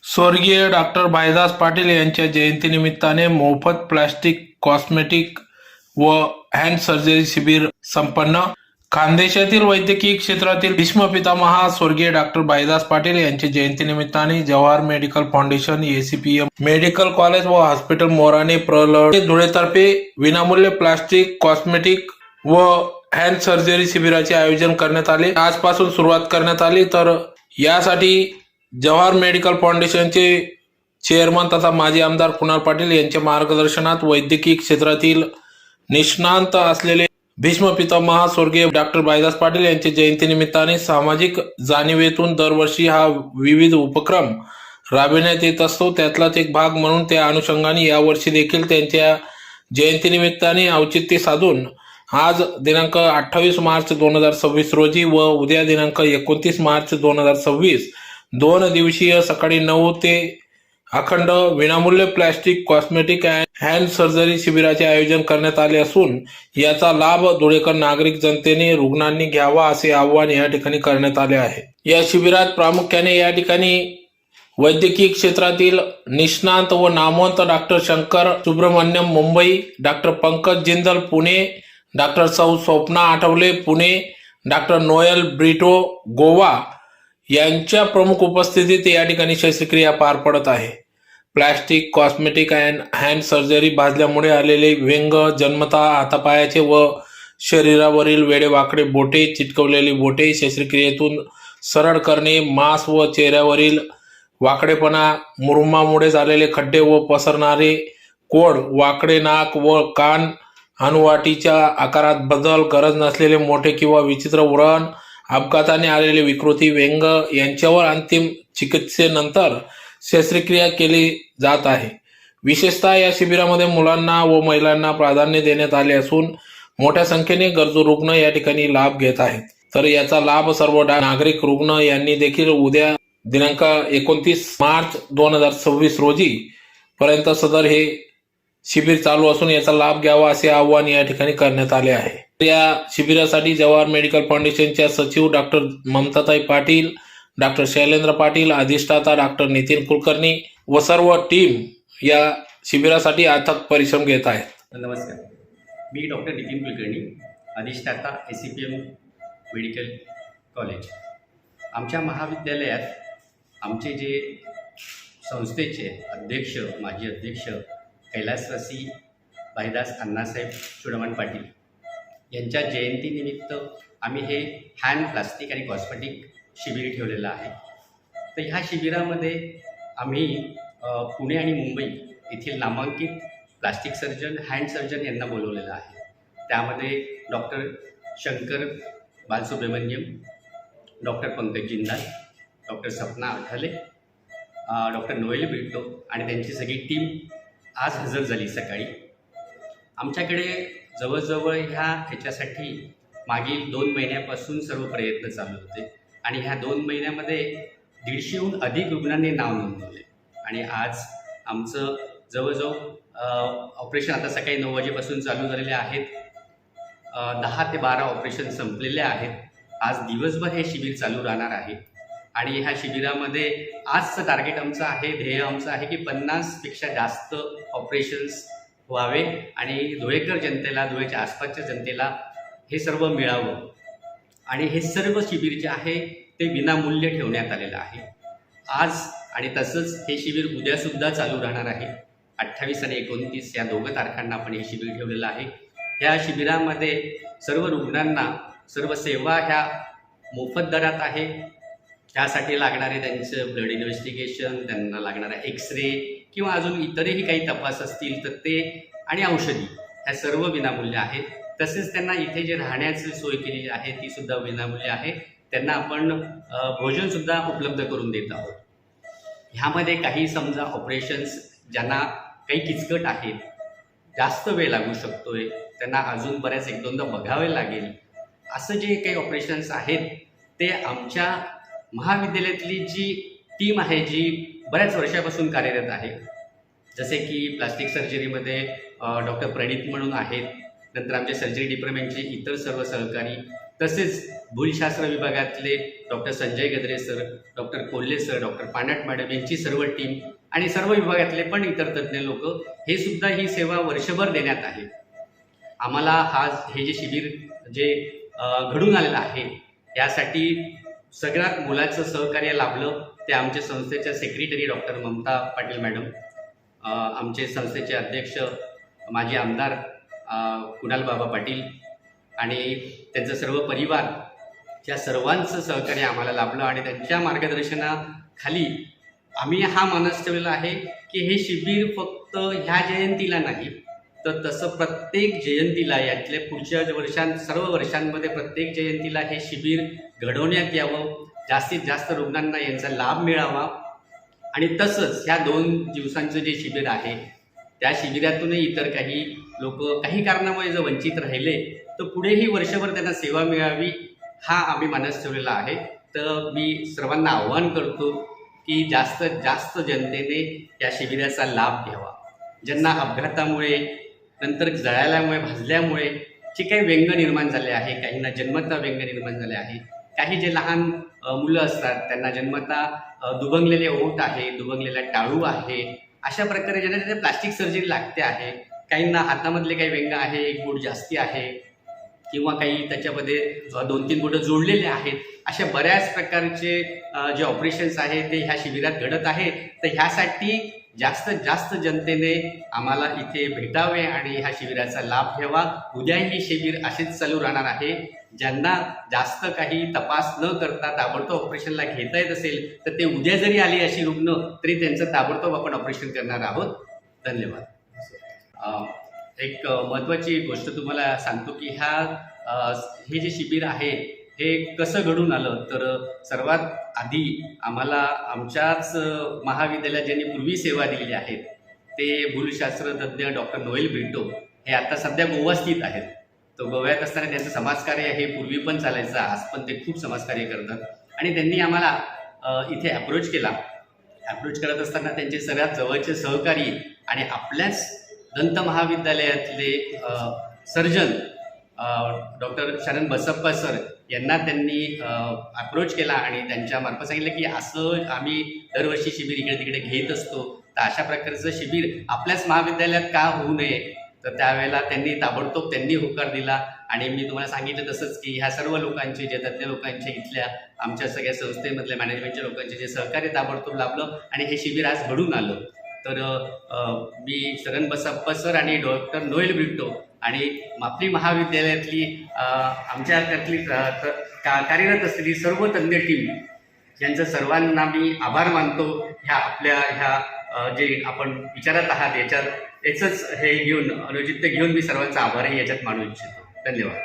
स्वर्गीय डॉक्टर भाईदास पाटील यांच्या जयंतीनिमित्ताने मोफत प्लास्टिक कॉस्मेटिक व हँड सर्जरी शिबिर संपन्न. खानदेशातील वैद्यकीय क्षेत्रातील भीष्म पितामह स्वर्गीय डॉक्टर भाईदास पाटील यांच्या जयंतीनिमित्ताने Jawahar medical foundation, ACPM medical college व हॉस्पिटल मोराणे प्रलड धुळेतर्फे विनामूल्य प्लास्टिक कॉस्मेटिक व हँड सर्जरी शिबिराचे आयोजन करण्यात आले. आजपासून सुरुवात करण्यात आली. तर यासाठी जवाहर मेडिकल फाउंडेशनचे चेअरमन तथा माजी आमदार कुणाल पाटील यांच्या मार्गदर्शनात वैद्यकीय क्षेत्रातील निष्णांत असलेले भीष्म पितामह स्वर्गीय डॉक्टर भाईदास पाटील यांच्या जयंतीनिमित्ताने सामाजिक जाणीवेतून दरवर्षी हा विविध उपक्रम राबविण्यात येत असतो. त्यातलाच एक भाग म्हणून त्या अनुषंगाने यावर्षी देखील त्यांच्या जयंतीनिमित्ताने औचित्य साधून आज दिनांक 28 मार्च 2026 रोजी व उद्या दिनांक 29 मार्च 2026 2 दिवसीय सकाळी 9 ते अखंड विनामूल्य प्लास्टिक कॉस्मेटिक हँड सर्जरी शिबिराचे आयोजन करण्यात आले असून याचा लाभ धुळेकर नागरिक जनतेने रुग्णांनी घ्यावा असे आवाहन या ठिकाणी करण्यात आले आहे. या शिबिरात प्रामुख्याने या ठिकाणी वैद्यकीय क्षेत्रातील निष्णांत व नामवंत doctor Shankar Subramaniam Mumbai, doctor Pankaj Jindal Pune, doctor Sau Swapna Athavale Pune, doctor Noel Brito Goa यांच्या प्रमुख उपस्थितीत या ठिकाणी शस्त्रक्रिया पार पडत आहे. Plastic cosmetic and hand surgery भाजल्यामुळे आलेले व्यंग, जन्मतः हातापायाचे व शरीरावरील वेडेवाकडे बोटे, चिटकवलेली बोटे शस्त्रक्रियेतून सरळ करणे, मांस व चेहऱ्यावरील वाकडेपणा, मुरुमामुळे झालेले खड्डे व पसरणारे कोड, वाकडे नाक व कान, अनुवाटीच्या आकारात बदल, गरज नसलेले मोठे किंवा विचित्र उरण, अपघाताने आलेले विकृती, व्यंग यांच्यावर अंतिम चिकित्सेनंतर शस्त्रक्रिया केली जात आहे. विशेषतः या शिबिरामध्ये मुलांना व महिलांना प्राधान्य देण्यात आले असून मोठ्या संख्येने गरजू रुग्ण या ठिकाणी लाभ घेत आहेत. तर याचा लाभ सर्व नागरिक रुग्ण यांनी देखील उद्या दिनांक 29 मार्च 2026 रोजी पर्यंत सदर हे शिबिर चालू असून याचा लाभ घ्यावा असे आवाहन या ठिकाणी करण्यात आले आहे. या शिबिरासाठी जवाहर मेडिकल फाउंडेशनच्या सचिव डॉक्टर ममताताई पाटील, डॉक्टर शैलेंद्र पाटील, अधिष्ठाता डॉक्टर नितीन कुलकर्णी व सर्व टीम या शिबिरासाठी अथक परिश्रम घेत आहेत. नमस्कार, मी डॉक्टर नितीन कुलकर्णी, अधिष्ठाता एसीपीएम मेडिकल कॉलेज. आमच्या महाविद्यालयात आमचे जे संस्थेचे अध्यक्ष, माजी अध्यक्ष कैलासवासी भाईदास अण्णासाहेब चुडामण पाटील यांच्या जयंतीनिमित्त आम्ही हे हँड प्लास्टिक आणि कॉस्मेटिक शिबिर ठेवलेलं आहे. तर ह्या शिबिरामध्ये आम्ही पुणे आणि मुंबई येथील नामांकित प्लास्टिक सर्जन, हँड सर्जन यांना बोलवलेलं आहे. त्यामध्ये doctor Shankar Balasubramaniam, doctor Pankaj Jindal, doctor Sapna Athavale, doctor Noel Brito आणि त्यांची सगळी टीम आज हजर झाली सकाळी. आमच्याकडे जवळजवळ ह्याच्यासाठी मागील 2 महिन्यापासून सर्व प्रयत्न चालू होते आणि ह्या 2 महिन्यामध्ये 150हून अधिक रुग्णांनी नाव नोंदवले आणि आज आमचं जवळजवळ ऑपरेशन आता सकाळी 9 वाजेपासून चालू झालेले आहेत. 10 ते 12 ऑपरेशन संपलेले आहेत. आज दिवसभर हे शिबिर चालू राहणार आहे आणि ह्या शिबिरामध्ये आजचं टार्गेट आमचं आहे, ध्येय आमचं आहे की 50पेक्षा जास्त ऑपरेशन्स व्हावे आणि धुळेकर जनतेला, धुळेच्या आसपासच्या जनतेला हे सर्व मिळावं. आणि हे सर्व शिबिर जे आहे ते विनामूल्य ठेवण्यात आलेलं आहे आज. आणि तसंच हे शिबिर उद्यासुद्धा चालू राहणार आहे. 28 आणि 29 या 2 तारखांना आपण हे शिबिर ठेवलेलं आहे. ह्या शिबिरामध्ये सर्व रुग्णांना सर्व सेवा ह्या मोफत दरात आहे. त्यासाठी लागणारे त्यांचं ब्लड इन्व्हेस्टिगेशन, त्यांना लागणारा एक्सरे किंवा अजून इतरही काही तपास असतील तर ते आणि औषधी ह्या सर्व विनामूल्य आहेत. तसेच त्यांना इथे जे राहण्याची सोय केलेली आहे ती सुद्धा विनामूल्य आहे. त्यांना आपण भोजनसुद्धा उपलब्ध करून देत आहोत. ह्यामध्ये काही समजा ऑपरेशन्स ज्यांना काही किचकट आहेत, जास्त वेळ लागू शकतोय, त्यांना अजून बऱ्याच 1-2दा बघावे लागेल, असं जे काही ऑपरेशन्स आहेत ते आमच्या महाविद्यालयातली जी टीम आहे, जी बऱ्याच वर्षापासून कार्यरत आहे, जसे की प्लास्टिक सर्जरीमध्ये डॉक्टर प्रणित म्हणून आहेत, नंतर आमच्या सर्जरी डिपार्टमेंटचे इतर सर्व सहकारी, तसेच भूलशास्त्र विभागातले doctor Sanjay Gadre sir, doctor Kolhe sir, doctor Panat madam यांची सर्व टीम आणि सर्व विभागातले पण इतर तज्ज्ञ लोक हे सुद्धा ही सेवा वर्षभर देण्यात आहे. आम्हाला हे जे शिबिर जे घडून आलेलं आहे यासाठी सगळ्यात मोलाचं सहकार्य लाभलं ते आमच्या संस्थेच्या secretary doctor Mamata Patil madam, आमचे संस्थेचे अध्यक्ष माजी आमदार कुणाल बाबा पाटील आणि त्यांचा सर्व परिवार, या सर्वांचं सहकार्य आम्हाला लाभलं आणि त्यांच्या मार्गदर्शनाखाली आम्ही हा मानस ठेवलेला आहे की हे शिबिर फक्त ह्या जयंतीला नाही तर तसं प्रत्येक जयंतीला, यातल्या पुढच्या सर्व वर्षांमध्ये प्रत्येक जयंतीला हे शिबिर घडवण्यात यावं, जास्तीत जास्त रुग्णांना यांचा लाभ मिळावा. आणि तसंच ह्या 2 दिवसांचं जे शिबिर आहे त्या शिबिरातूनही इतर काही लोक काही कारणामुळे जर वंचित राहिले तर पुढेही वर्षभर त्यांना सेवा मिळावी हा आम्ही मानस ठेवलेला आहे. तर मी सर्वांना आव्हान करतो की जास्तीत जास्त जनतेने या शिबिराचा लाभ घ्यावा. ज्यांना अपघातामुळे, नंतर जळाल्यामुळे, भाजल्यामुळे जे काही व्यंग निर्माण झाले आहे, काहींना जन्मता व्यंग निर्माण झाले आहे, काही जे लहान मुलं असतात त्यांना जन्मता दुभंगलेले ओठ आहे, दुभंगलेला टाळू आहे, अशा प्रकारे ज्यांना प्लास्टिक सर्जरी लागते आहे, काहींना हातामधले काही व्यंग आहे, एक बोट जास्ती आहे किंवा काही त्याच्यामध्ये 2-3 बोटं जोडलेले आहेत, अशा बऱ्याच प्रकारचे जे ऑपरेशन्स आहेत ते ह्या शिबिरात घडत आहे. तर ह्यासाठी जास्तीत जास्त जनतेने आम्हाला इथे भेटावे आणि ह्या शिबिराचा लाभ घ्यावा. उद्याही शिबिर असेच चालू राहणार आहे. ज्यांना जास्त काही तपास न करता ताबडतोब ऑपरेशनला घेता येत असेल तर ते उद्या जरी आले अशी रुग्ण तरी त्यांचं ताबडतोब आपण ऑपरेशन करणार आहोत. धन्यवाद. एक महत्त्वाची गोष्ट तुम्हाला सांगतो की हे जे शिबिर आहे हे कसं घडून आलं तर सर्वात आधी आम्हाला आमच्याच महाविद्यालयात ज्यांनी पूर्वी सेवा दिलेली आहेत ते भूलशास्त्रज्ञ डॉक्टर नोएल ब्रिटो हे आता सध्या गोवा स्थित आहेत. तो गोव्यात असताना त्यांचं समाजकार्य हे पूर्वी पण चालायचं, आज पण ते खूप समाजकार्य करतात आणि त्यांनी आम्हाला इथे अप्रोच करत असताना त्यांचे सगळ्यात जवळचे सहकारी आणि आपल्याच दंत महाविद्यालयातले सर्जन डॉक्टर शरण बसप्पा सर यांना त्यांनी अप्रोच केला आणि त्यांच्या मार्फत सांगितलं की असं आम्ही दरवर्षी शिबिर इकडे तिकडे घेत असतो, तर अशा प्रकारचं शिबिर आपल्याच महाविद्यालयात का होऊ नये. तर त्यावेळेला ताबडतोब त्यांनी होकार दिला आणि मी तुम्हाला सांगितलं तसंच की ह्या सर्व लोकांचे, जे तज्ज्ञ लोकांचे, इथल्या आमच्या सगळ्या संस्थेमधल्या मॅनेजमेंटच्या लोकांचे जे सहकार्य ताबडतोब लाभलं आणि हे शिबिर आज घडून आलं. तर मी शरण बसप्पा सर आणि डॉक्टर नोएल ब्रिटो आणि आपली महाविद्यालयातली आमच्यातली कार्यरत असलेली सर्व तज्ज्ञ टीम यांचं सर्वांना मी आभार मानतो. ह्या जे आपण विचारत आहात याचंच हे घेऊन औचित्य घेऊन मी सर्वांचा आभारही याच्यात मानू इच्छितो. धन्यवाद.